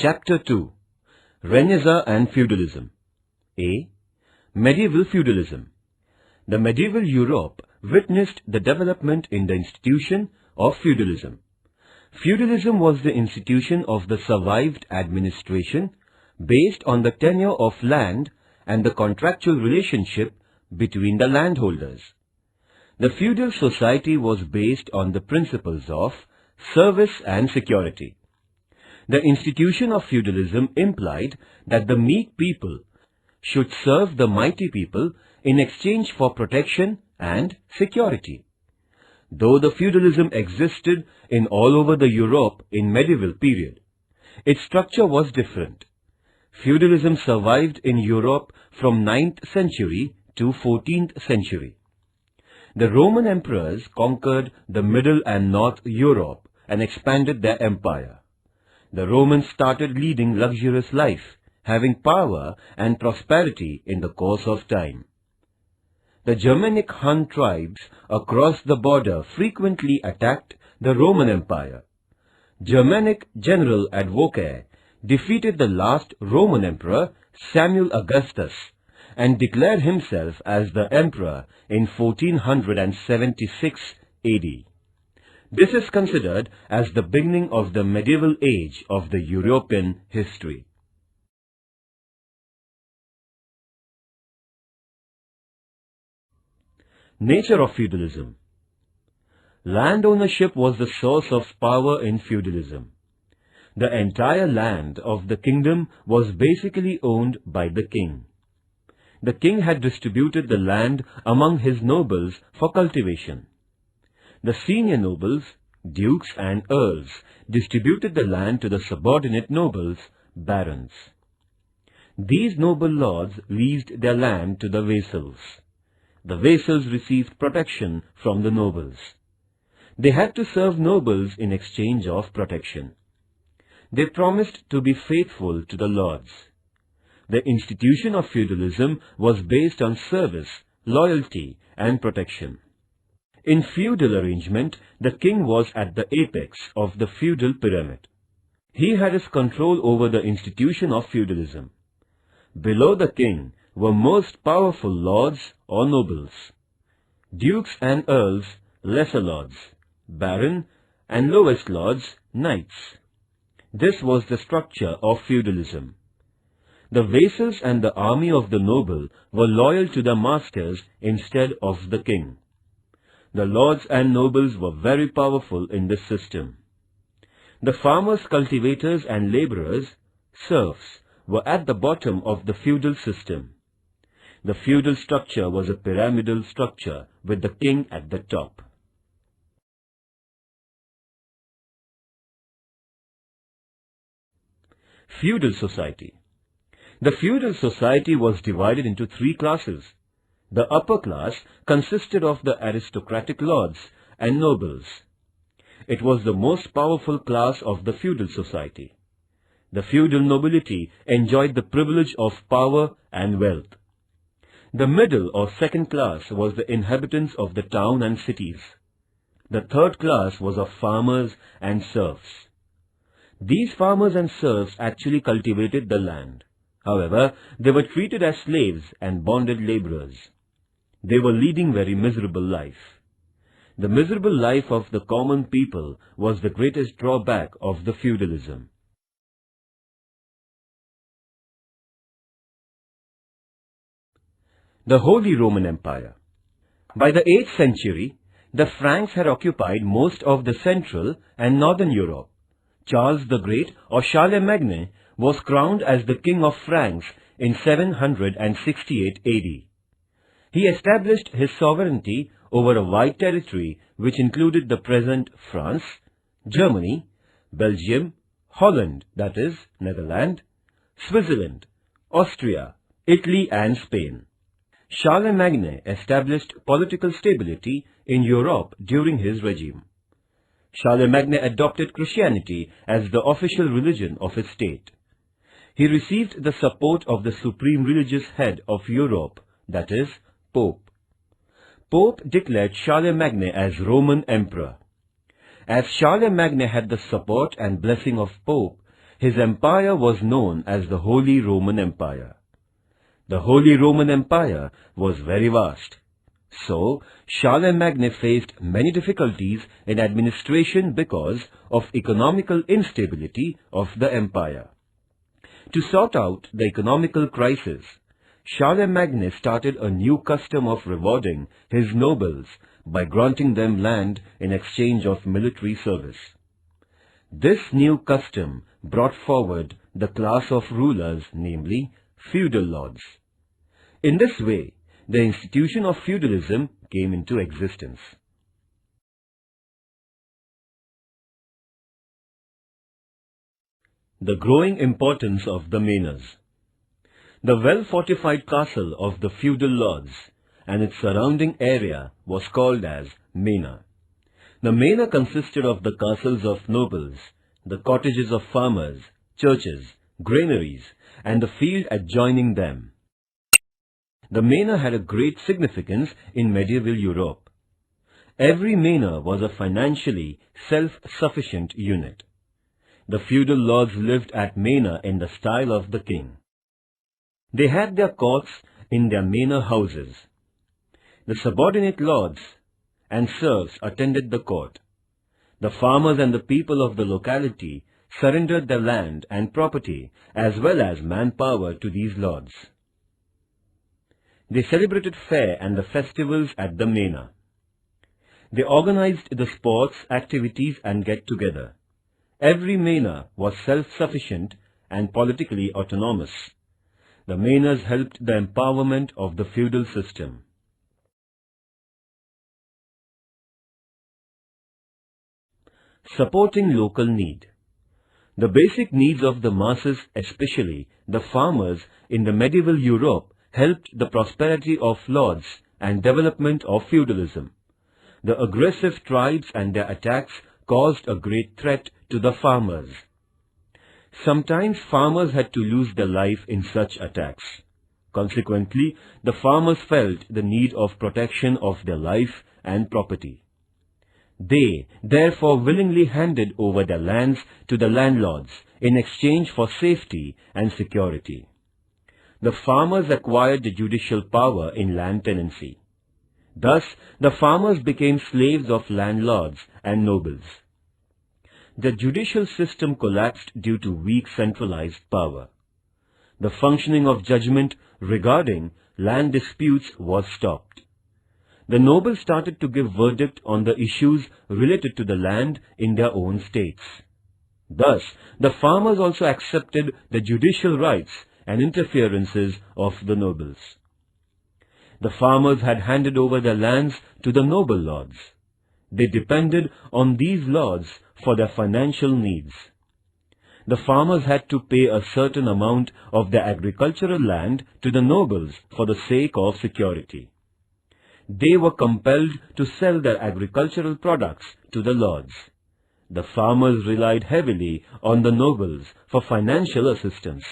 Chapter 2. Renaissance and Feudalism. A. Medieval Feudalism. The medieval Europe witnessed the development in the institution of feudalism. Feudalism was the institution of the survived administration based on the tenure of land and the contractual relationship between the landholders. The feudal society was based on the principles of service and security. The institution of feudalism implied that the meek people should serve the mighty people in exchange for protection and security. Though the feudalism existed in all over the Europe in medieval period, its structure was different. Feudalism survived in Europe from 9th century to 14th century. The Roman emperors conquered the Middle and North Europe and expanded their empire. The Romans started leading luxurious life, having power and prosperity in the course of time. The Germanic Hun tribes across the border frequently attacked the Roman Empire. Germanic general Advocate defeated the last Roman emperor, Samuel Augustus, and declared himself as the emperor in 1476 AD. This is considered as the beginning of the medieval age of the European history. Nature of feudalism. Land ownership was the source of power in feudalism. The entire land of the kingdom was basically owned by the king. The king had distributed the land among his nobles for cultivation. The senior nobles, dukes and earls, distributed the land to the subordinate nobles, barons. These noble lords leased their land to the vassals. The vassals received protection from the nobles. They had to serve nobles in exchange of protection. They promised to be faithful to the lords. The institution of feudalism was based on service, loyalty, and protection. In feudal arrangement, the king was at the apex of the feudal pyramid. He had his control over the institution of feudalism. Below the king were most powerful lords or nobles, dukes and earls, lesser lords, baron, and lowest lords, knights. This was the structure of feudalism. The vassals and the army of the noble were loyal to their masters instead of the king. The lords and nobles were very powerful in this system. The farmers, cultivators and laborers, serfs, were at the bottom of the feudal system. The feudal structure was a pyramidal structure with the king at the top. Feudal society. The feudal society was divided into three classes. The upper class consisted of the aristocratic lords and nobles. It was the most powerful class of the feudal society. The feudal nobility enjoyed the privilege of power and wealth. The middle or second class was the inhabitants of the town and cities. The third class was of farmers and serfs. These farmers and serfs actually cultivated the land. However, they were treated as slaves and bonded laborers. They were leading very miserable life. The miserable life of the common people was the greatest drawback of the feudalism. The Holy Roman Empire. By the 8th century, the Franks had occupied most of the Central and Northern Europe. Charles the Great, or Charlemagne, was crowned as the King of Franks in 768 AD. He established his sovereignty over a wide territory which included the present France, Germany, Belgium, Holland, that is, Netherlands, Switzerland, Austria, Italy and Spain. Charlemagne established political stability in Europe during his regime. Charlemagne adopted Christianity as the official religion of his state. He received the support of the supreme religious head of Europe, that is, Pope. Pope declared Charlemagne as Roman Emperor. As Charlemagne had the support and blessing of Pope, his empire was known as the Holy Roman Empire. The Holy Roman Empire was very vast. So, Charlemagne faced many difficulties in administration because of economical instability of the empire. To sort out the economical crisis, Charlemagne started a new custom of rewarding his nobles by granting them land in exchange of military service. This new custom brought forward the class of rulers, namely feudal lords. In this way, the institution of feudalism came into existence. The growing importance of the manors. The well-fortified castle of the feudal lords and its surrounding area was called as manor. The manor consisted of the castles of nobles, the cottages of farmers, churches, granaries, and the field adjoining them. The manor had a great significance in medieval Europe. Every manor was a financially self-sufficient unit. The feudal lords lived at manor in the style of the king. They had their courts in their manor houses. The subordinate lords and serfs attended the court. The farmers and the people of the locality surrendered their land and property as well as manpower to these lords. They celebrated fair and the festivals at the manor. They organized the sports, activities and get-together. Every manor was self-sufficient and politically autonomous. The manors helped the empowerment of the feudal system. Supporting local need. The basic needs of the masses, especially the farmers in the medieval Europe, helped the prosperity of lords and development of feudalism. The aggressive tribes and their attacks caused a great threat to the farmers. Sometimes farmers had to lose their life in such attacks. Consequently, the farmers felt the need of protection of their life and property. They therefore willingly handed over their lands to the landlords in exchange for safety and security. The farmers acquired the judicial power in land tenancy. Thus, the farmers became slaves of landlords and nobles. The judicial system collapsed due to weak centralized power. The functioning of judgment regarding land disputes was stopped. The nobles started to give verdict on the issues related to the land in their own states. Thus, the farmers also accepted the judicial rights and interferences of the nobles. The farmers had handed over their lands to the noble lords. They depended on these lords for their financial needs. The farmers had to pay a certain amount of their agricultural land to the nobles for the sake of security. They were compelled to sell their agricultural products to the lords. The farmers relied heavily on the nobles for financial assistance.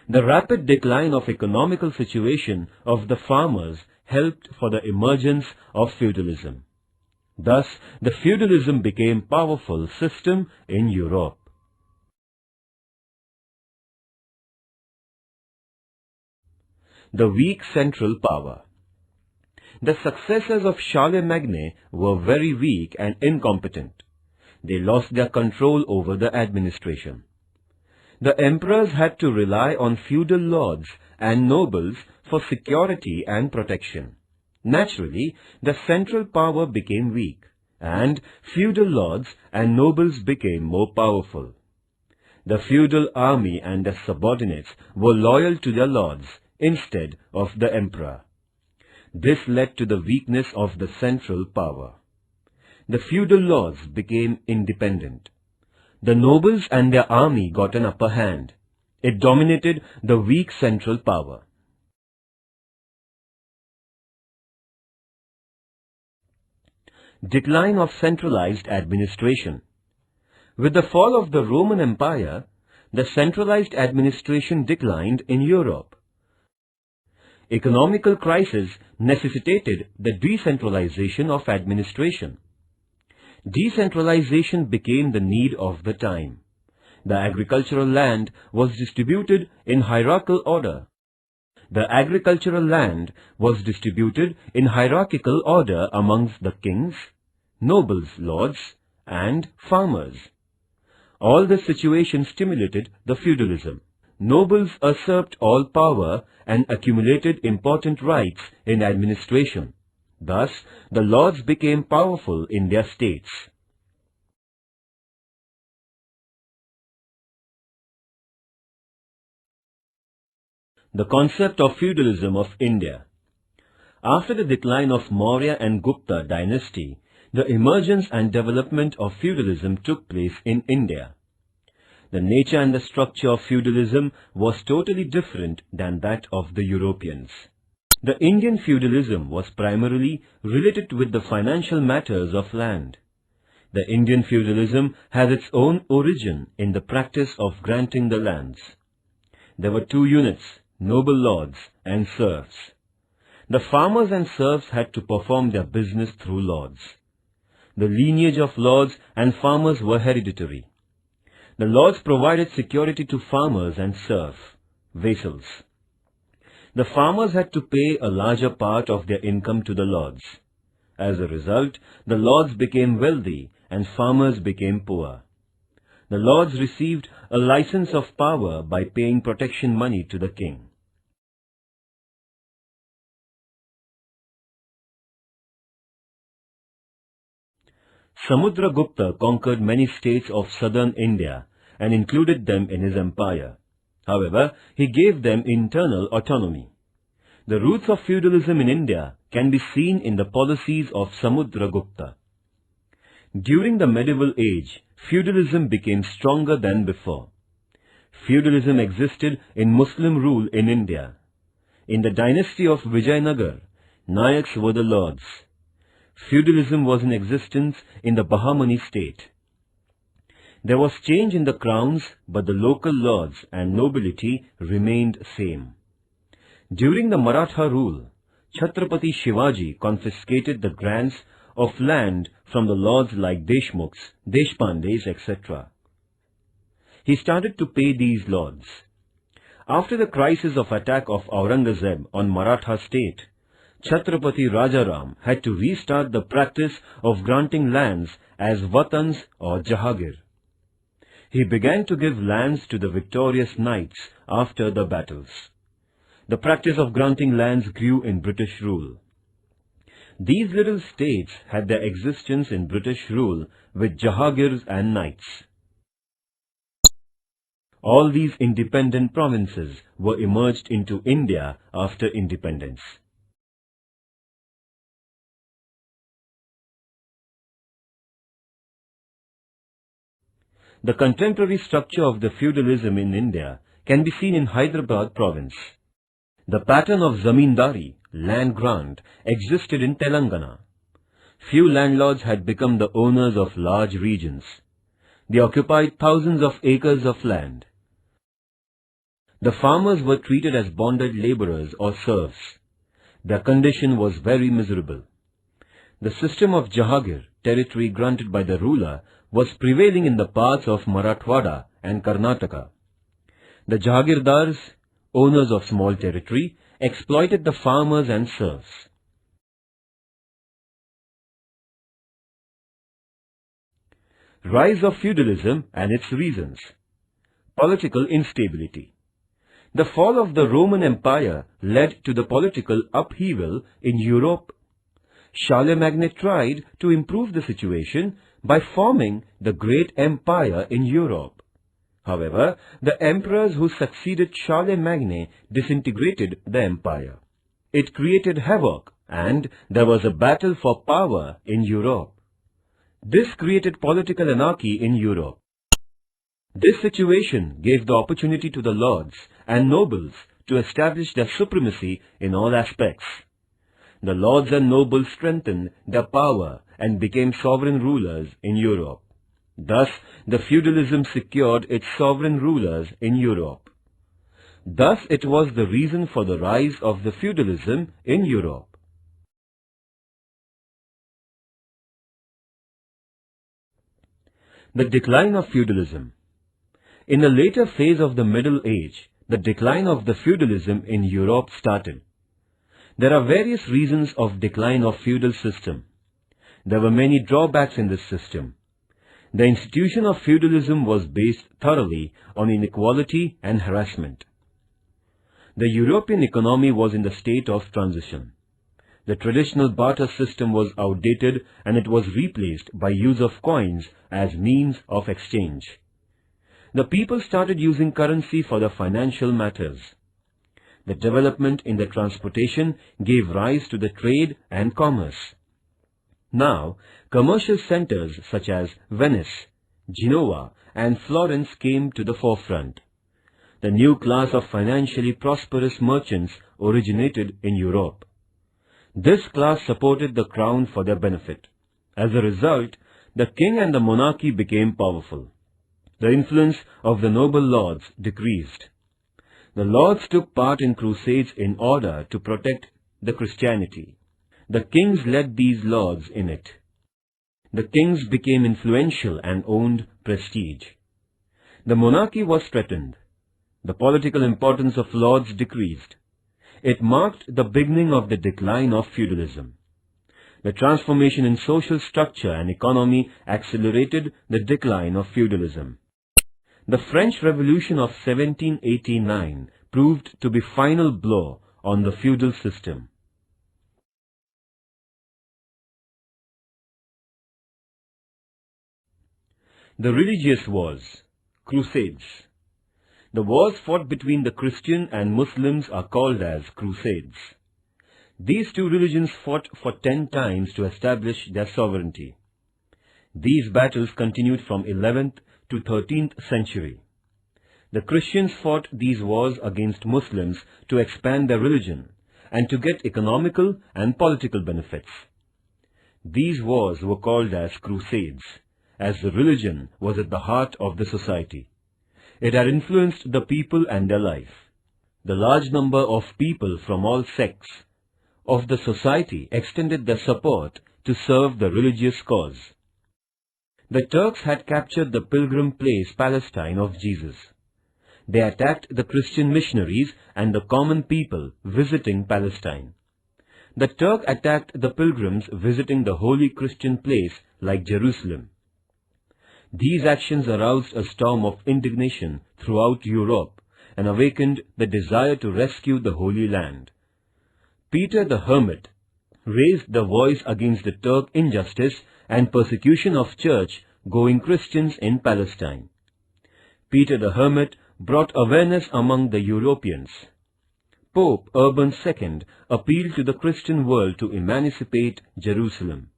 The rapid decline of economical situation of the farmers helped for the emergence of feudalism. Thus, the feudalism became a powerful system in Europe. The weak central power. The successors of Charlemagne were very weak and incompetent. They lost their control over the administration. The emperors had to rely on feudal lords and nobles for security and protection. Naturally, the central power became weak, and feudal lords and nobles became more powerful. The feudal army and their subordinates were loyal to their lords instead of the emperor. This led to the weakness of the central power. The feudal lords became independent. The nobles and their army got an upper hand. It dominated the weak central power. Decline of centralized administration. With the fall of the Roman Empire, the centralized administration declined in Europe. Economical crisis necessitated the decentralization of administration. Decentralization became the need of the time. The agricultural land was distributed in hierarchical order. The agricultural land was distributed in hierarchical order amongst the kings, nobles, lords, and farmers. All this situation stimulated the feudalism. Nobles usurped all power and accumulated important rights in administration. Thus, the lords became powerful in their states. The concept of feudalism of India. After the decline of Maurya and Gupta dynasty, the emergence and development of feudalism took place in India. The nature and the structure of feudalism was totally different than that of the Europeans. The Indian feudalism was primarily related with the financial matters of land. The Indian feudalism has its own origin in the practice of granting the lands. There were two units, noble lords and serfs. The farmers and serfs had to perform their business through lords. The lineage of lords and farmers were hereditary. The lords provided security to farmers and serfs, vassals. The farmers had to pay a larger part of their income to the lords. As a result, the lords became wealthy and farmers became poor. The lords received a license of power by paying protection money to the king. Samudragupta conquered many states of southern India and included them in his empire. However, he gave them internal autonomy. The roots of feudalism in India can be seen in the policies of Samudragupta. During the medieval age, feudalism became stronger than before. Feudalism existed in Muslim rule in India. In the dynasty of Vijayanagar, Nayaks were the lords. Feudalism was in existence in the Bahmani state. There was change in the crowns, but the local lords and nobility remained same. During the Maratha rule, Chhatrapati Shivaji confiscated the grants of land from the lords like Deshmukhs, Deshpandes, etc. He started to pay these lords. After the crisis of attack of Aurangzeb on Maratha state, Chhatrapati Rajaram had to restart the practice of granting lands as Vatans or Jahagir. He began to give lands to the victorious knights after the battles. The practice of granting lands grew in British rule. These little states had their existence in British rule with Jahagirs and knights. All these independent provinces were emerged into India after independence. The contemporary structure of the feudalism in India can be seen in Hyderabad province. The pattern of zamindari, land grant, existed in Telangana. Few landlords had become the owners of large regions. They occupied thousands of acres of land. The farmers were treated as bonded laborers or serfs. Their condition was very miserable. The system of Jahagir, territory granted by the ruler, was prevailing in the parts of Marathwada and Karnataka. The Jahagirdars, owners of small territory, exploited the farmers and serfs. Rise of feudalism and its reasons. Political instability. The fall of the Roman Empire led to the political upheaval in Europe. Charlemagne tried to improve the situation by forming the great empire in Europe. However, the emperors who succeeded Charlemagne disintegrated the empire. It created havoc, and there was a battle for power in Europe. This created political anarchy in Europe. This situation gave the opportunity to the lords and nobles to establish their supremacy in all aspects. The lords and nobles strengthened their power and became sovereign rulers in Europe. Thus, the feudalism secured its sovereign rulers in Europe. Thus, it was the reason for the rise of the feudalism in Europe. The decline of feudalism. In the later phase of the Middle Age, the decline of the feudalism in Europe started. There are various reasons of decline of feudal system. There were many drawbacks in this system. The institution of feudalism was based thoroughly on inequality and harassment. The European economy was in the state of transition. The traditional barter system was outdated and it was replaced by use of coins as means of exchange. The people started using currency for the financial matters. The development in the transportation gave rise to the trade and commerce. Now, commercial centers such as Venice, Genoa and Florence came to the forefront. The new class of financially prosperous merchants originated in Europe. This class supported the crown for their benefit. As a result, the king and the monarchy became powerful. The influence of the noble lords decreased. The lords took part in crusades in order to protect the Christianity. The kings led these lords in it. The kings became influential and owned prestige. The monarchy was threatened. The political importance of lords decreased. It marked the beginning of the decline of feudalism. The transformation in social structure and economy accelerated the decline of feudalism. The French Revolution of 1789 proved to be final blow on the feudal system. The religious wars, crusades. The wars fought between the Christian and Muslims are called as crusades. These two religions fought for 10 times to establish their sovereignty. These battles continued from 11th to 13th century. The Christians fought these wars against Muslims to expand their religion and to get economical and political benefits. These wars were called as crusades, as the religion was at the heart of the society. It had influenced the people and their life. The large number of people from all sects of the society extended their support to serve the religious cause. The Turks had captured the pilgrim place Palestine of Jesus. They attacked the Christian missionaries and the common people visiting Palestine. The Turk attacked the pilgrims visiting the holy Christian place like Jerusalem. These actions aroused a storm of indignation throughout Europe and awakened the desire to rescue the Holy Land. Peter the Hermit raised the voice against the Turk injustice and persecution of church-going Christians in Palestine. Peter the Hermit brought awareness among the Europeans. Pope Urban II appealed to the Christian world to emancipate Jerusalem.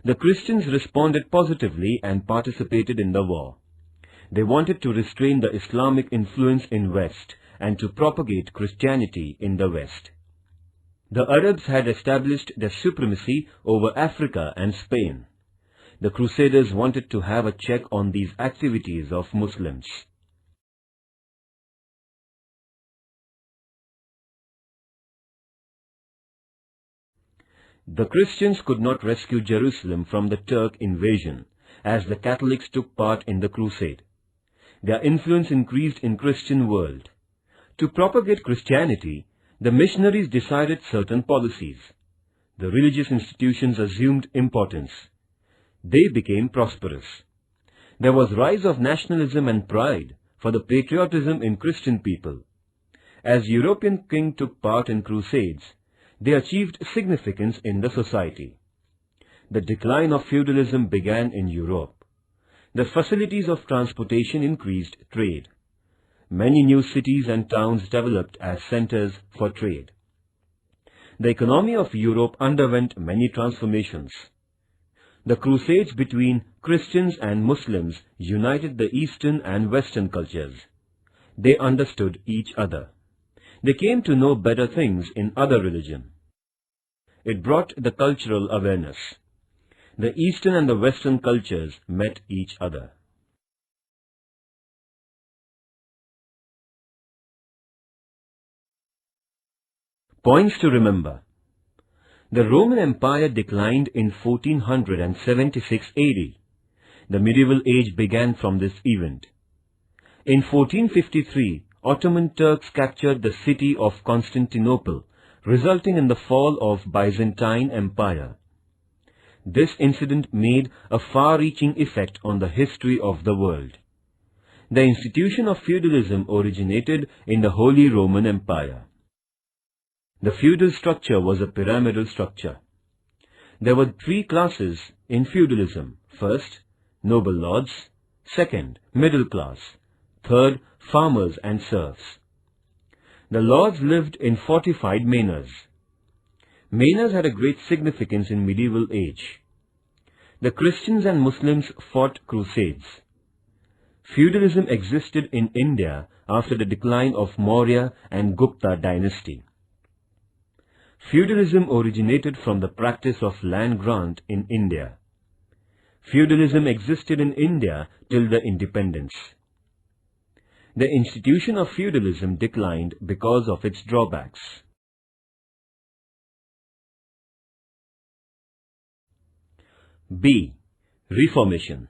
The Christians responded positively and participated in the war. They wanted to restrain the Islamic influence in West and to propagate Christianity in the West. The Arabs had established their supremacy over Africa and Spain. The Crusaders wanted to have a check on these activities of Muslims. The Christians could not rescue Jerusalem from the Turk invasion, as the Catholics took part in the crusade. Their influence increased in Christian world. To propagate Christianity, the missionaries decided certain policies. The religious institutions assumed importance. They became prosperous. There was rise of nationalism and pride for the patriotism in Christian people. As European kings took part in crusades, they achieved significance in the society. The decline of feudalism began in Europe. The facilities of transportation increased trade. Many new cities and towns developed as centers for trade. The economy of Europe underwent many transformations. The crusades between Christians and Muslims united the Eastern and Western cultures. They understood each other. They came to know better things in other religion. It brought the cultural awareness. The Eastern and the Western cultures met each other. Points to remember. The Roman Empire declined in 1476 AD. The medieval age began from this event. In 1453, Ottoman Turks captured the city of Constantinople, resulting in the fall of Byzantine Empire. This incident made a far-reaching effect on the history of the world. The institution of feudalism originated in the Holy Roman Empire. The feudal structure was a pyramidal structure. There were three classes in feudalism. First, noble lords. Second, middle class. Third, farmers and serfs. The lords lived in fortified manors. Manors had a great significance in medieval age. The Christians and Muslims fought crusades. Feudalism existed in India after the decline of Maurya and Gupta dynasty. Feudalism originated from the practice of land grant in India. Feudalism existed in India till the independence. The institution of feudalism declined because of its drawbacks. B. Reformation.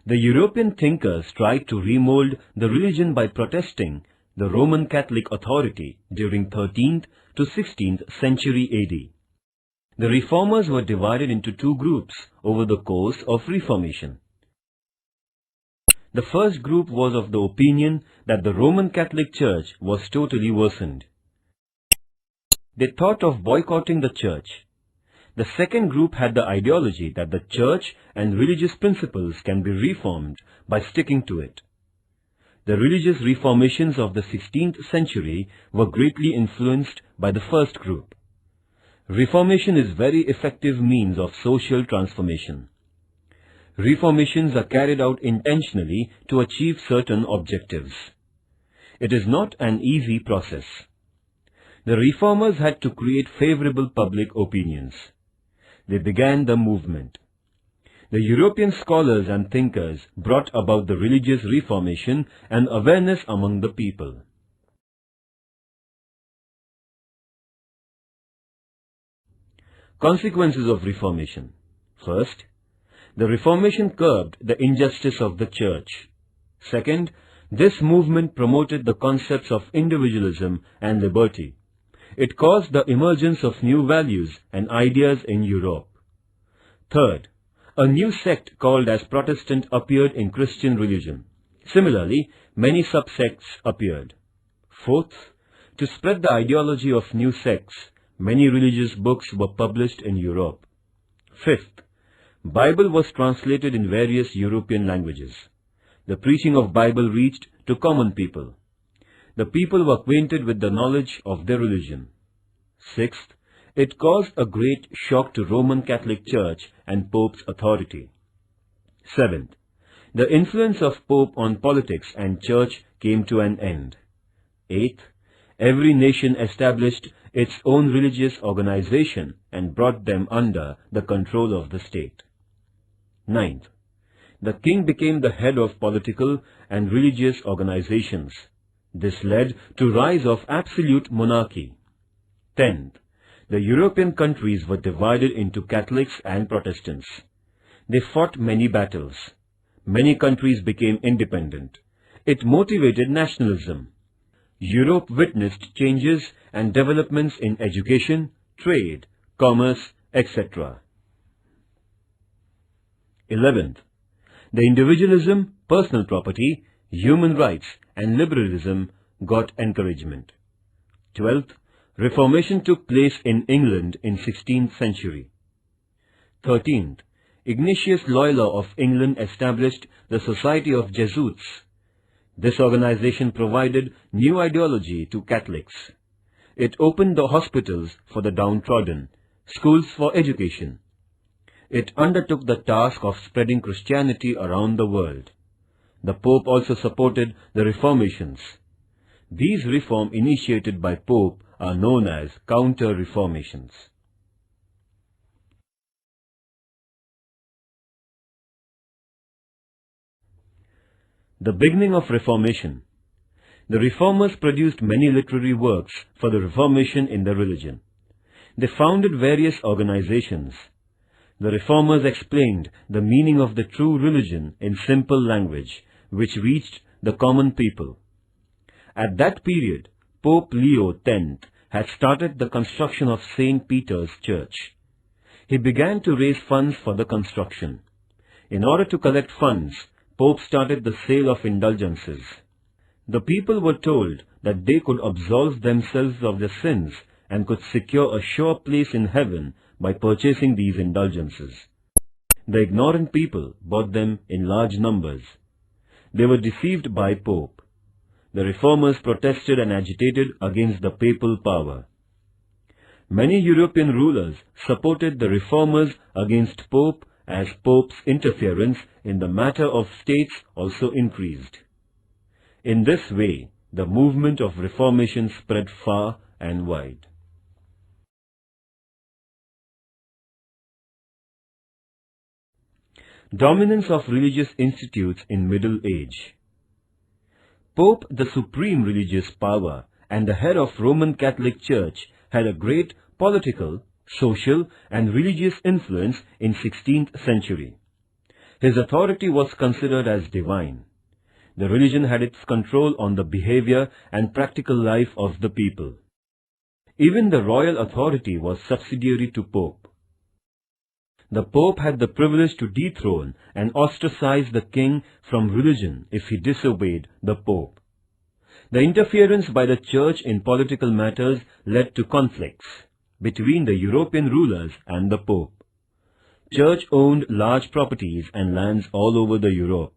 The European thinkers tried to remold the religion by protesting the Roman Catholic authority during 13th to 16th century AD. The reformers were divided into two groups over the course of Reformation. The first group was of the opinion that the Roman Catholic Church was totally worsened. They thought of boycotting the church. The second group had the ideology that the church and religious principles can be reformed by sticking to it. The religious reformations of the 16th century were greatly influenced by the first group. Reformation is very effective means of social transformation. Reformations are carried out intentionally to achieve certain objectives. It is not an easy process. The reformers had to create favorable public opinions. They began the movement. The European scholars and thinkers brought about the religious reformation and awareness among the people. Consequences of Reformation. First, the Reformation curbed the injustice of the church. Second, this movement promoted the concepts of individualism and liberty. It caused the emergence of new values and ideas in Europe. Third, a new sect called as Protestant appeared in Christian religion. Similarly, many subsects appeared. Fourth, to spread the ideology of new sects, many religious books were published in Europe. Fifth, Bible was translated in various European languages. The preaching of Bible reached to common people. The people were acquainted with the knowledge of their religion. Sixth, it caused a great shock to Roman Catholic Church and Pope's authority. Seventh, the influence of Pope on politics and Church came to an end. Eighth, every nation established its own religious organization and brought them under the control of the state. Ninth, the king became the head of political and religious organizations. This led to rise of absolute monarchy. 10th, the European countries were divided into Catholics and Protestants. They fought many battles. Many countries became independent. It motivated nationalism. Europe witnessed changes and developments in education, trade, commerce, etc. 11th, the individualism, personal property, human rights and liberalism got encouragement. 12th, Reformation took place in England in 16th century. 13th, Ignatius Loyola of England established the Society of Jesuits. This organization provided new ideology to Catholics. It opened the hospitals for the downtrodden, schools for education. It undertook the task of spreading Christianity around the world. The Pope also supported the reformations. These reforms initiated by Pope are known as counter-reformations. The beginning of Reformation. The Reformers produced many literary works for the Reformation in the religion. They founded various organizations. The Reformers explained the meaning of the true religion in simple language, which reached the common people. At that period, Pope Leo X had started the construction of St. Peter's Church. He began to raise funds for the construction. In order to collect funds, Pope started the sale of indulgences. The people were told that they could absolve themselves of their sins and could secure a sure place in heaven by purchasing these indulgences. The ignorant people bought them in large numbers. They were deceived by Pope. The reformers protested and agitated against the papal power. Many European rulers supported the reformers against Pope as Pope's interference in the matter of states also increased. In this way, the movement of Reformation spread far and wide. Dominance of religious institutes in Middle Age. Pope, the supreme religious power and the head of Roman Catholic Church, had a great political, social and religious influence in 16th century. His authority was considered as divine. The religion had its control on the behavior and practical life of the people. Even the royal authority was subsidiary to Pope. The Pope had the privilege to dethrone and ostracize the king from religion if he disobeyed the Pope. The interference by the Church in political matters led to conflicts between the European rulers and the Pope. Church owned large properties and lands all over the Europe.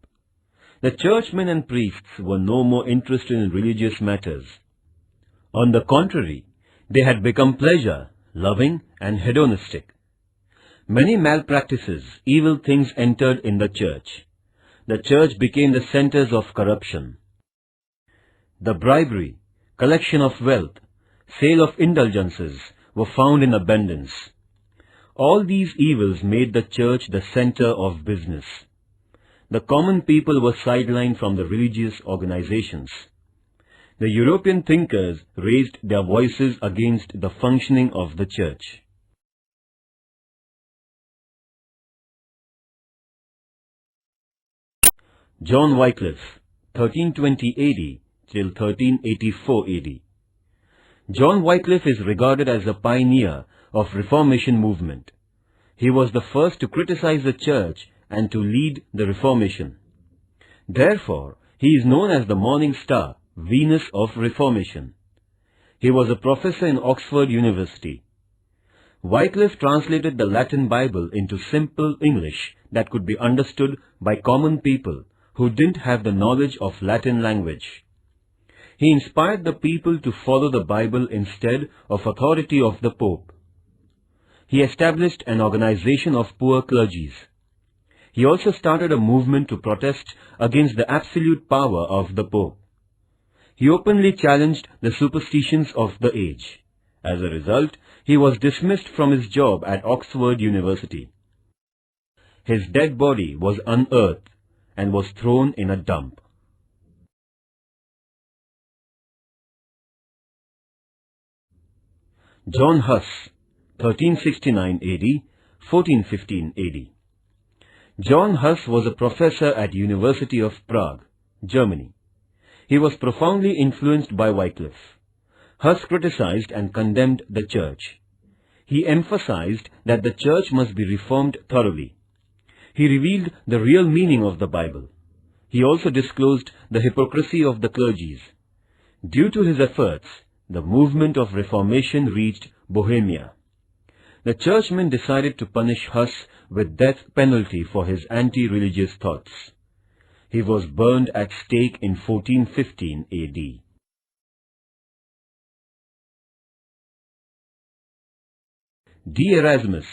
The churchmen and priests were no more interested in religious matters. On the contrary, they had become pleasure-loving and hedonistic. Many malpractices, evil things entered in the Church. The Church became the centers of corruption. The bribery, collection of wealth, sale of indulgences were found in abundance. All these evils made the Church the center of business. The common people were sidelined from the religious organizations. The European thinkers raised their voices against the functioning of the Church. John Wycliffe, 1320 AD till 1384 AD. John Wycliffe is regarded as a pioneer of Reformation movement. He was the first to criticize the Church and to lead the Reformation. Therefore, he is known as the morning star, Venus of Reformation. He was a professor in Oxford University. Wycliffe translated the Latin Bible into simple English that could be understood by common people who didn't have the knowledge of Latin language. He inspired the people to follow the Bible instead of authority of the Pope. He established an organization of poor clergies. He also started a movement to protest against the absolute power of the Pope. He openly challenged the superstitions of the age. As a result, he was dismissed from his job at Oxford University. His dead body was unearthed and was thrown in a dump. John Huss, 1369 AD, 1415 AD. John Huss was a professor at University of Prague, Germany. He was profoundly influenced by Wycliffe. Huss criticized and condemned the Church. He emphasized that the Church must be reformed thoroughly. He revealed the real meaning of the Bible. He also disclosed the hypocrisy of the clergies. Due to his efforts, the movement of Reformation reached Bohemia. The churchmen decided to punish Huss with death penalty for his anti-religious thoughts. He was burned at stake in 1415 AD. D. Erasmus,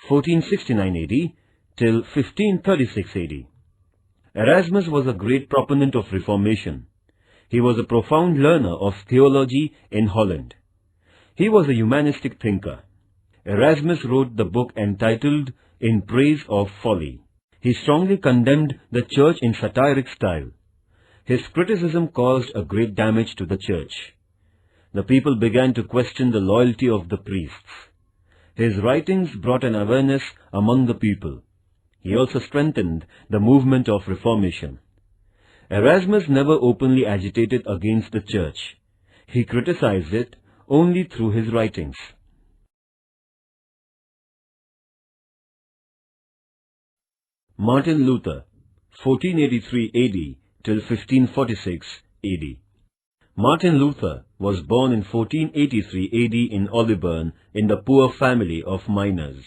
1469 AD till 1536 AD. Erasmus was a great proponent of Reformation. He was a profound learner of theology in Holland. He was a humanistic thinker. Erasmus wrote the book entitled In Praise of Folly. He strongly condemned the Church in satiric style. His criticism caused a great damage to the Church. The people began to question the loyalty of the priests. His writings brought an awareness among the people. He also strengthened the movement of Reformation. Erasmus never openly agitated against the Church. He criticized it only through his writings. Martin Luther, 1483 AD till 1546 AD. Martin Luther was born in 1483 AD in Olibern in the poor family of miners.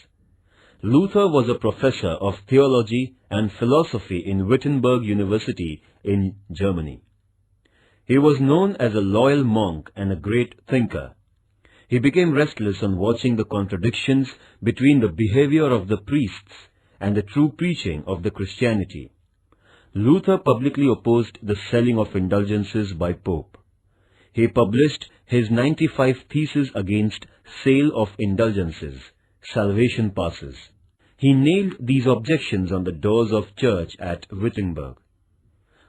Luther was a professor of theology and philosophy in Wittenberg University in Germany. He was known as a loyal monk and a great thinker. He became restless on watching the contradictions between the behavior of the priests and the true preaching of the Christianity. Luther publicly opposed the selling of indulgences by Pope. He published his 95 Theses against sale of indulgences, salvation passes. He nailed these objections on the doors of church at Wittenberg.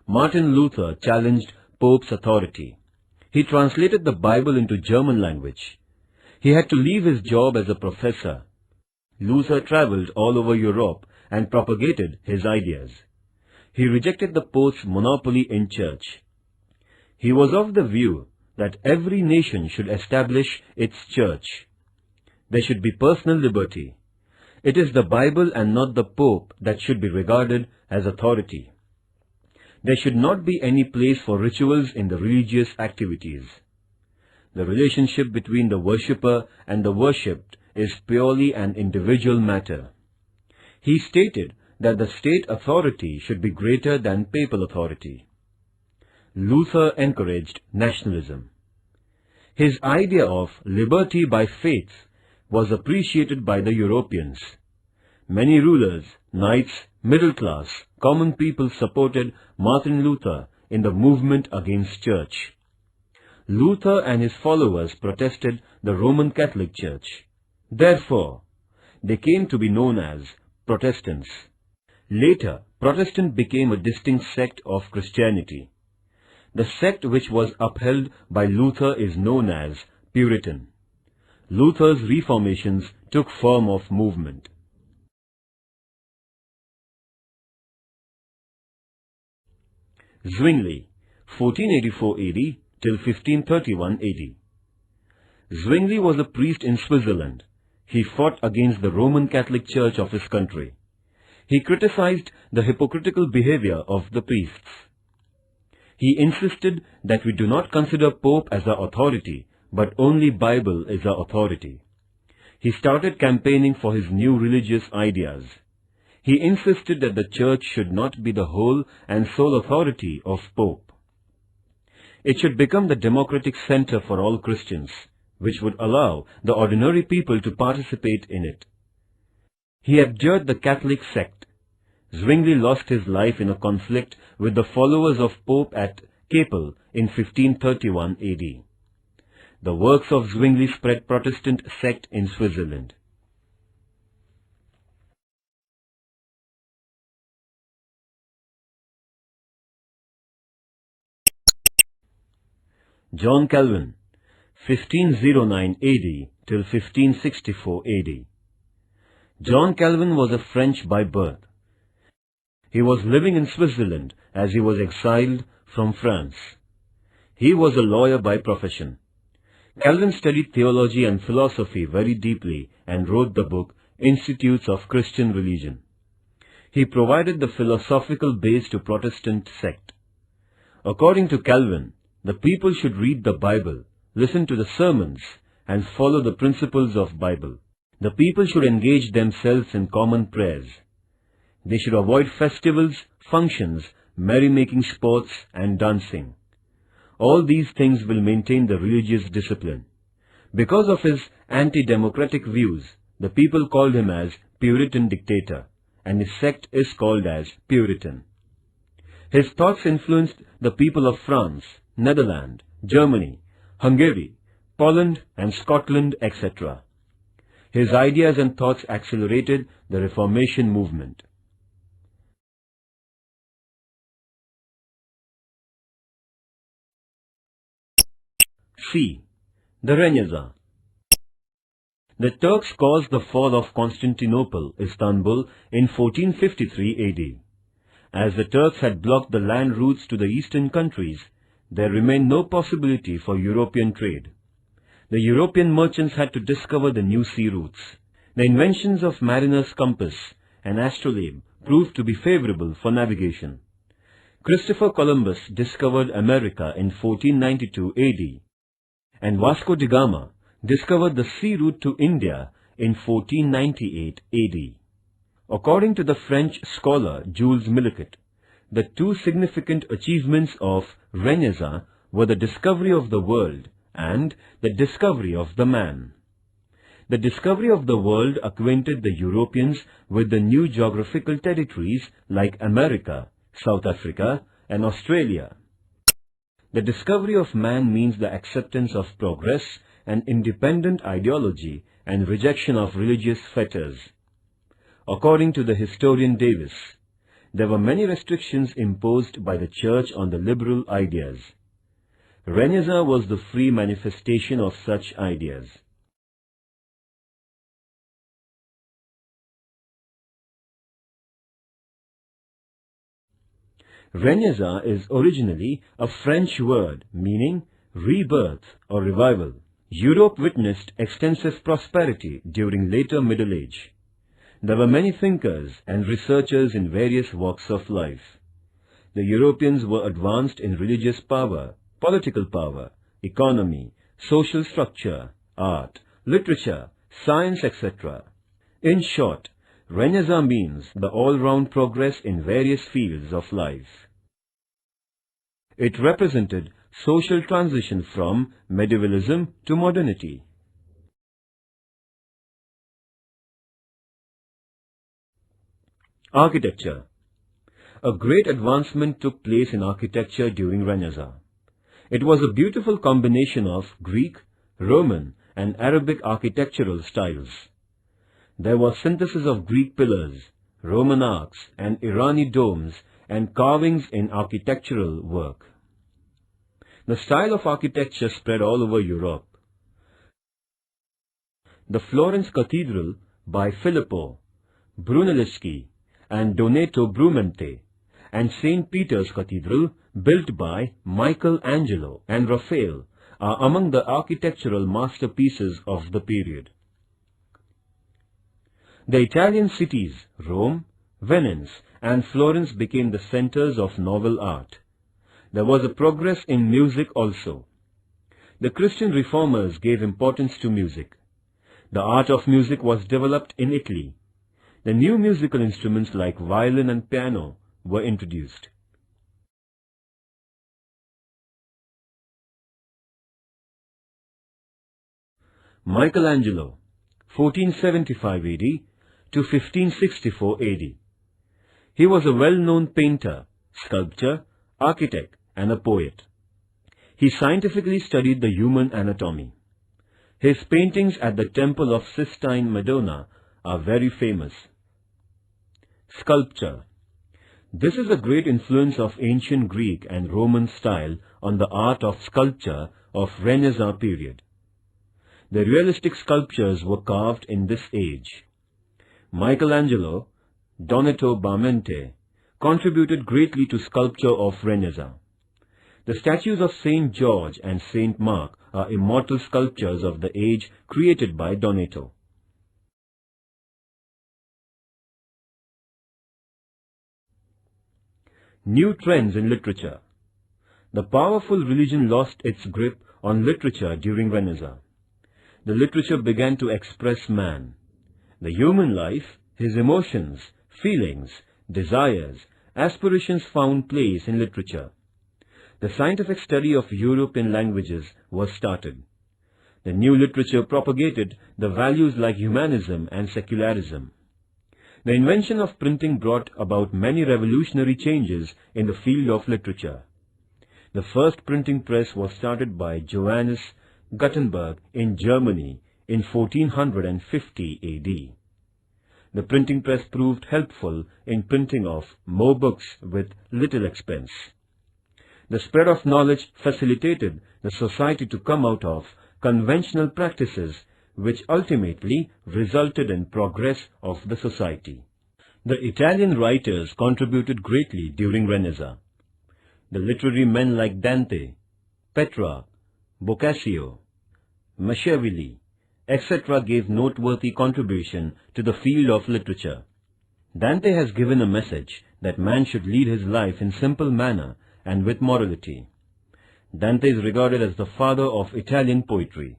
Martin Luther challenged Pope's authority. He translated the Bible into German language. He had to leave his job as a professor. Luther traveled all over Europe and propagated his ideas. He rejected the Pope's monopoly in church. He was of the view that every nation should establish its church. There should be personal liberty. It is the Bible and not the Pope that should be regarded as authority. There should not be any place for rituals in the religious activities. The relationship between the worshipper and the worshipped is purely an individual matter. He stated that the state authority should be greater than papal authority. Luther encouraged nationalism. His idea of liberty by faith was appreciated by the Europeans. Many rulers, knights, middle class, common people supported Martin Luther in the movement against church. Luther and his followers protested the Roman Catholic Church. Therefore, they came to be known as Protestants. Later, Protestant became a distinct sect of Christianity. The sect which was upheld by Luther is known as Puritan. Luther's reformations took form of movement. Zwingli, 1484 AD till 1531 AD. Zwingli was a priest in Switzerland. He fought against the Roman Catholic Church of his country. He criticized the hypocritical behavior of the priests. He insisted that we do not consider Pope as our authority, but only Bible is our authority. He started campaigning for his new religious ideas. He insisted that the church should not be the whole and sole authority of Pope. It should become the democratic center for all Christians, which would allow the ordinary people to participate in it. He abjured the Catholic sect. Zwingli lost his life in a conflict with the followers of Pope at Kappel in 1531 AD. The works of Zwingli spread Protestant sect in Switzerland. John Calvin, 1509 AD till 1564 AD. John Calvin was a French by birth. He was living in Switzerland as he was exiled from France. He was a lawyer by profession. Calvin studied theology and philosophy very deeply and wrote the book Institutes of Christian Religion. He provided the philosophical base to Protestant sect. According to Calvin, the people should read the Bible, listen to the sermons, and follow the principles of Bible. The people should engage themselves in common prayers. They should avoid festivals, functions, merrymaking sports, and dancing. All these things will maintain the religious discipline. Because of his anti-democratic views, the people called him as Puritan dictator, and his sect is called as Puritan. His thoughts influenced the people of France, Netherlands, Germany, Hungary, Poland, and Scotland, etc. His ideas and thoughts accelerated the Reformation movement. C. The Renaissance. The Turks caused the fall of Constantinople, Istanbul, in 1453 AD. As the Turks had blocked the land routes to the eastern countries, there remained no possibility for European trade. The European merchants had to discover the new sea routes. The inventions of mariner's compass and astrolabe proved to be favorable for navigation. Christopher Columbus discovered America in 1492 AD, and Vasco da Gama discovered the sea route to India in 1498 AD. According to the French scholar Jules Milliquet, the two significant achievements of Renaissance were the discovery of the world and the discovery of the man. The discovery of the world acquainted the Europeans with the new geographical territories like America, South Africa, and Australia. The discovery of man means the acceptance of progress and independent ideology and rejection of religious fetters. According to the historian Davis, there were many restrictions imposed by the Church on the liberal ideas. Renaissance was the free manifestation of such ideas. Renaissance is originally a French word meaning rebirth or revival. Europe witnessed extensive prosperity during later Middle Age. There were many thinkers and researchers in various walks of life. The Europeans were advanced in religious power, political power, economy, social structure, art, literature, science, etc. In short, Renaissance means the all-round progress in various fields of life. It represented social transition from medievalism to modernity. Architecture. A great advancement took place in architecture during Renaissance. It was a beautiful combination of Greek, Roman, and Arabic architectural styles. There was synthesis of Greek pillars, Roman arcs, and Irani domes and carvings in architectural work. The style of architecture spread all over Europe. The Florence Cathedral by Filippo Brunelleschi and Donato Bramante, and St. Peter's Cathedral, built by Michelangelo and Raphael, are among the architectural masterpieces of the period. The Italian cities, Rome, Venice, and Florence became the centers of novel art. There was a progress in music also. The Christian reformers gave importance to music. The art of music was developed in Italy. The new musical instruments like violin and piano were introduced. Michelangelo, 1475 AD to 1564 AD. He was a well-known painter, sculptor, architect, and a poet. He scientifically studied the human anatomy. His paintings at the Temple of Sistine Madonna are very famous. Sculpture. This is a great influence of ancient Greek and Roman style on the art of sculpture of Renaissance period. The realistic sculptures were carved in this age. Michelangelo, Donato Bramante, contributed greatly to sculpture of Renaissance. The statues of Saint George and Saint Mark are immortal sculptures of the age created by Donato. New trends in literature. The powerful religion lost its grip on literature during Renaissance. The literature began to express man, the human life, his emotions, feelings, desires, aspirations found place in literature. The scientific study of European languages was started. The new literature propagated the values like humanism and secularism. The invention of printing brought about many revolutionary changes in the field of literature. The first printing press was started by Johannes Gutenberg in Germany in 1450 AD. The printing press proved helpful in printing of more books with little expense. The spread of knowledge facilitated the society to come out of conventional practices which ultimately resulted in progress of the society. The Italian writers contributed greatly during Renaissance. The literary men like Dante, Petrarch, Boccaccio, Machiavelli, etc. gave noteworthy contribution to the field of literature. Dante has given a message that man should lead his life in simple manner and with morality. Dante is regarded as the father of Italian poetry.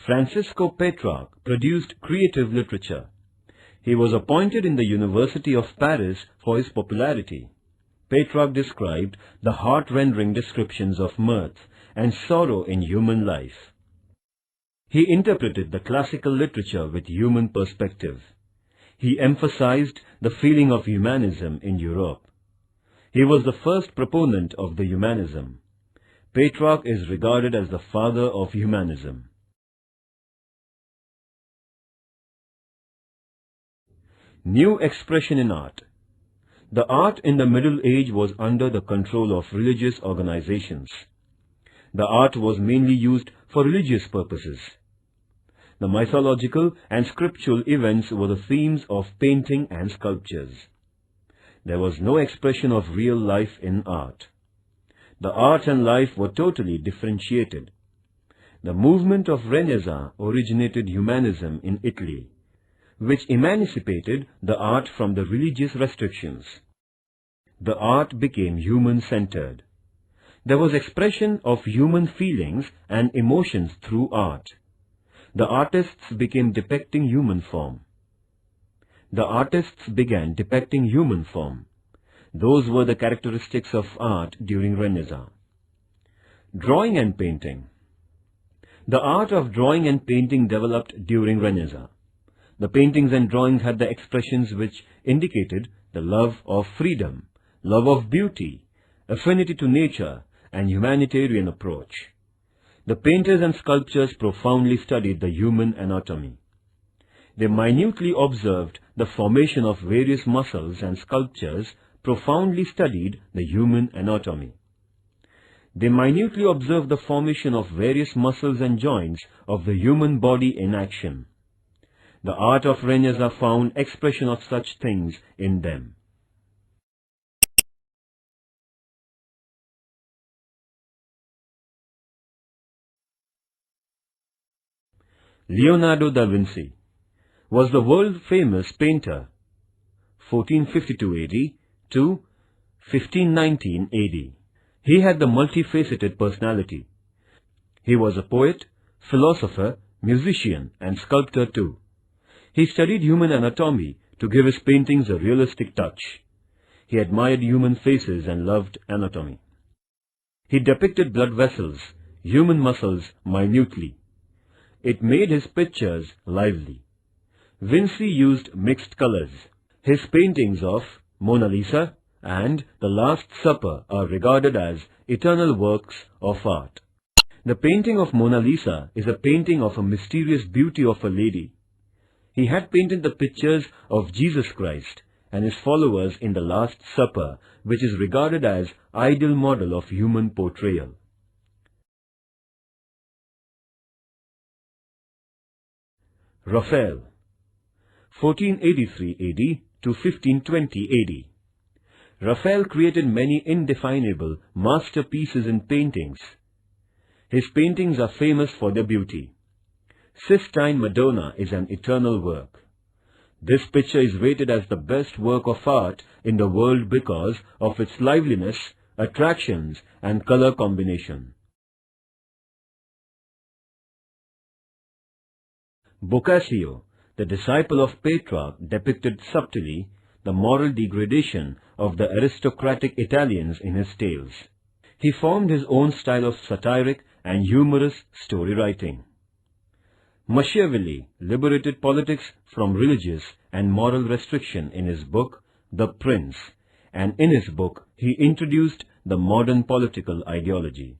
Francisco Petrarch produced creative literature. He was appointed in the University of Paris for his popularity. Petrarch described the heart-rending descriptions of mirth and sorrow in human life. He interpreted the classical literature with human perspective. He emphasized the feeling of humanism in Europe. He was the first proponent of the humanism. Petrarch is regarded as the father of humanism. New expression in art. The art in the Middle Age was under the control of religious organizations. The art was mainly used for religious purposes. The mythological and scriptural events were the themes of painting and sculptures. There was no expression of real life in art. The art and life were totally differentiated. The movement of Renaissance originated humanism in Italy, which emancipated the art from the religious restrictions. The art became human-centered. There was expression of human feelings and emotions through art. The artists began depicting human form. Those were the characteristics of art during Renaissance. Drawing and painting. The art of drawing and painting developed during Renaissance. The paintings and drawings had the expressions which indicated the love of freedom, love of beauty, affinity to nature, and humanitarian approach. The painters and sculptors profoundly studied the human anatomy. They minutely observed the formation of various muscles, and sculptures profoundly studied the human anatomy. They minutely observed the formation of various muscles and joints of the human body in action. The art of Renaissance found expression of such things in them. Leonardo da Vinci was the world-famous painter, 1452 AD to 1519 AD. He had the multifaceted personality. He was a poet, philosopher, musician, and sculptor too. He studied human anatomy to give his paintings a realistic touch. He admired human faces and loved anatomy. He depicted blood vessels, human muscles minutely. It made his pictures lively. Vinci used mixed colors. His paintings of Mona Lisa and The Last Supper are regarded as eternal works of art. The painting of Mona Lisa is a painting of a mysterious beauty of a lady. He had painted the pictures of Jesus Christ and his followers in The Last Supper, which is regarded as ideal model of human portrayal. Raphael, 1483 AD to 1520 AD. Raphael created many indefinable masterpieces in paintings. His paintings are famous for their beauty. Sistine Madonna is an eternal work. This picture is rated as the best work of art in the world because of its liveliness, attractions, and color combination. Boccaccio, the disciple of Petrarch, depicted subtly the moral degradation of the aristocratic Italians in his tales. He formed his own style of satiric and humorous story writing. Machiavelli liberated politics from religious and moral restriction in his book, The Prince, and in his book he introduced the modern political ideology.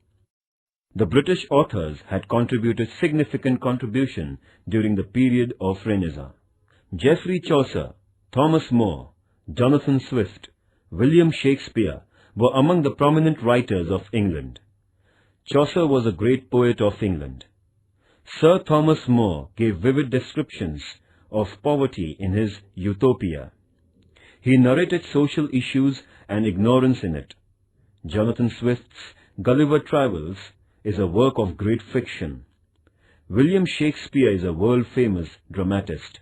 The British authors had contributed significant contribution during the period of Renaissance. Geoffrey Chaucer, Thomas More, Jonathan Swift, William Shakespeare were among the prominent writers of England. Chaucer was a great poet of England. Sir Thomas More gave vivid descriptions of poverty in his Utopia. He narrated social issues and ignorance in it. Jonathan Swift's Gulliver Travels is a work of great fiction. William Shakespeare is a world-famous dramatist,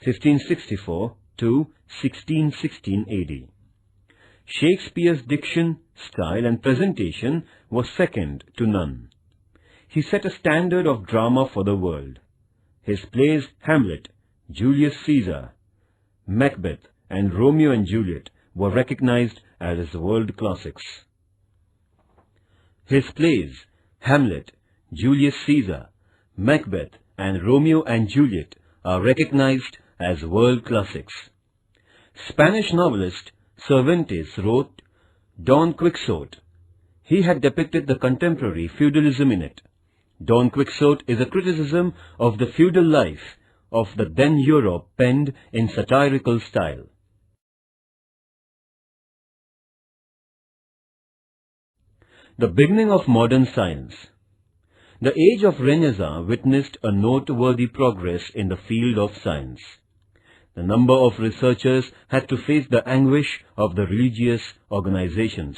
1564 to 1616 AD. Shakespeare's diction, style and presentation was second to none. He set a standard of drama for the world. His plays Hamlet, Julius Caesar, Macbeth and Romeo and Juliet were recognized as world classics. His plays Hamlet, Julius Caesar, Macbeth and Romeo and Juliet are recognized as world classics. Spanish novelist Cervantes wrote Don Quixote. He had depicted the contemporary feudalism in it. Don Quixote is a criticism of the feudal life of the then Europe penned in satirical style. The beginning of modern science. The age of Renaissance witnessed a noteworthy progress in the field of science. The number of researchers had to face the anguish of the religious organizations.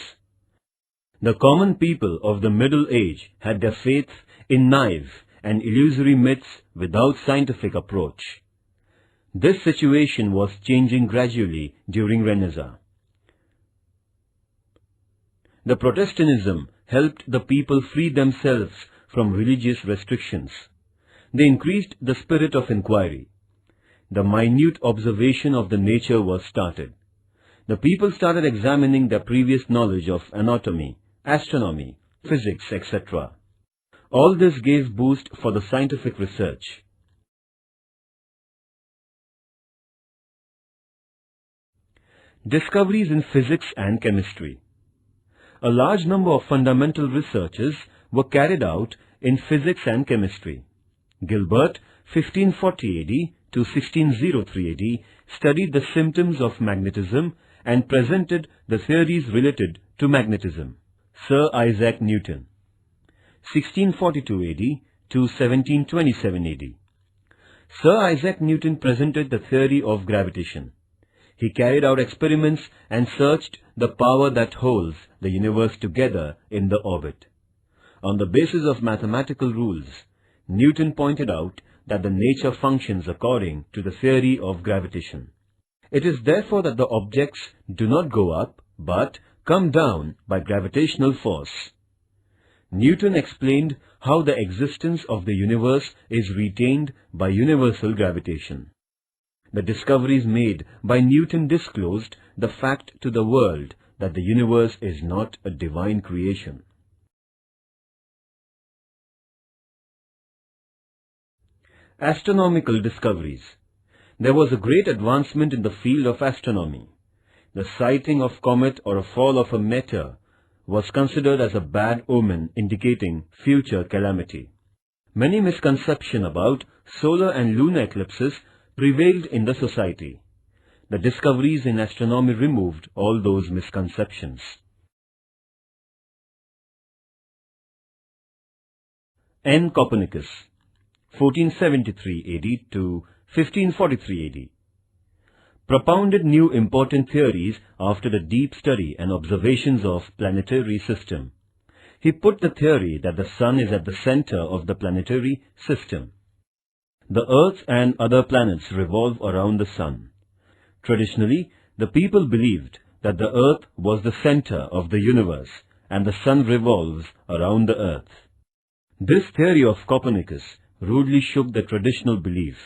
The common people of the Middle Age had their faith in naive and illusory myths without scientific approach. This situation was changing gradually during Renaissance. The Protestantism helped the people free themselves from religious restrictions. They increased the spirit of inquiry. The minute observation of the nature was started. The people started examining their previous knowledge of anatomy, astronomy, physics, etc. All this gave boost for the scientific research. Discoveries in physics and chemistry. A large number of fundamental researches were carried out in physics and chemistry. Gilbert, 1540 AD to 1603 AD, studied the symptoms of magnetism and presented the theories related to magnetism. Sir Isaac Newton, 1642 AD to 1727 AD. Sir Isaac Newton presented the theory of gravitation. He carried out experiments and searched the power that holds the universe together in the orbit. On the basis of mathematical rules, Newton pointed out that the nature functions according to the theory of gravitation. It is therefore that the objects do not go up but come down by gravitational force. Newton explained how the existence of the universe is retained by universal gravitation. The discoveries made by Newton disclosed the fact to the world that the universe is not a divine creation. Astronomical discoveries. There was a great advancement in the field of astronomy. The sighting of comet or a fall of a meteor was considered as a bad omen indicating future calamity. Many misconceptions about solar and lunar eclipses prevailed in the society. The discoveries in astronomy removed all those misconceptions. N. Copernicus, 1473 AD to 1543 AD, propounded new important theories after the deep study and observations of planetary system. He put the theory that the sun is at the center of the planetary system. The Earth and other planets revolve around the sun. Traditionally, the people believed that the Earth was the center of the universe and the sun revolves around the Earth. This theory of Copernicus rudely shook the traditional belief.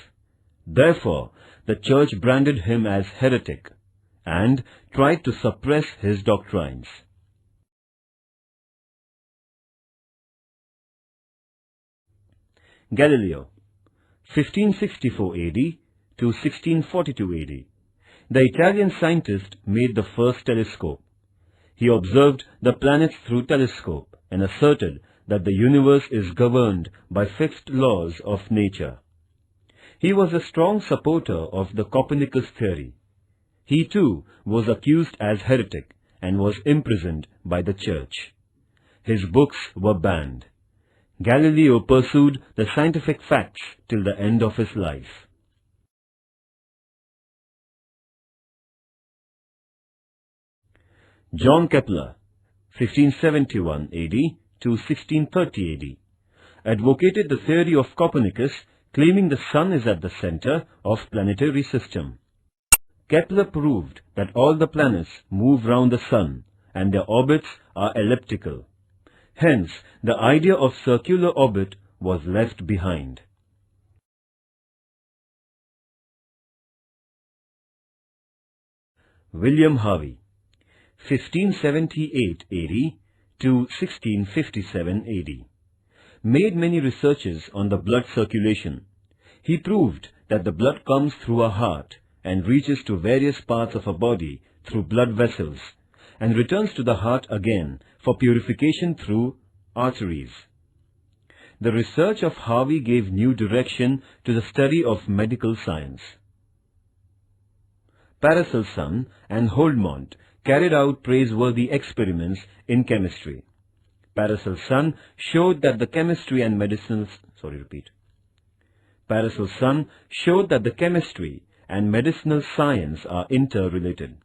Therefore, the Church branded him as heretic and tried to suppress his doctrines. Galileo, 1564 AD to 1642 AD. The Italian scientist made the first telescope. He observed the planets through telescope and asserted that the universe is governed by fixed laws of nature. He was a strong supporter of the Copernicus theory. He too was accused as heretic and was imprisoned by the Church. His books were banned. Galileo pursued the scientific facts till the end of his life. John Kepler, 1571 AD to 1630 AD, advocated the theory of Copernicus, claiming the sun is at the center of planetary system. Kepler proved that all the planets move round the sun and their orbits are elliptical. Hence, the idea of circular orbit was left behind. William Harvey, 1578 AD to 1657 AD, made many researches on the blood circulation. He proved that the blood comes through our heart and reaches to various parts of our body through blood vessels and returns to the heart again for purification through arteries. The research of Harvey gave new direction to the study of medical science. Paracelsus and Holdmont carried out praiseworthy experiments in chemistry. Paracelsus showed that the chemistry and medicinal science are interrelated.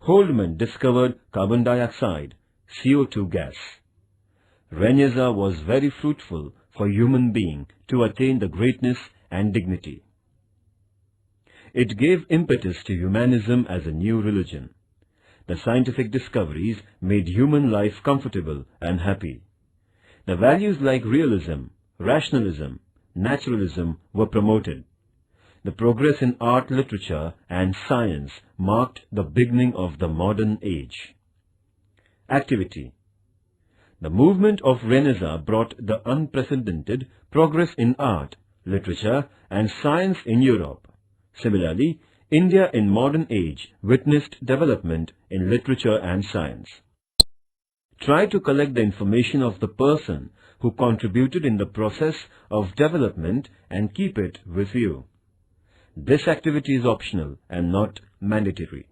Holdmont discovered carbon dioxide, CO2 gas. Renaissance was very fruitful for human being to attain the greatness and dignity. It gave impetus to humanism as a new religion. The scientific discoveries made human life comfortable and happy. The values like realism, rationalism, naturalism were promoted. The progress in art, literature, and science marked the beginning of the modern age. Activity. The movement of Renaissance brought the unprecedented progress in art, literature, and science in Europe. Similarly, India in modern age witnessed development in literature and science. Try to collect the information of the person who contributed in the process of development and keep it with you. This activity is optional and not mandatory.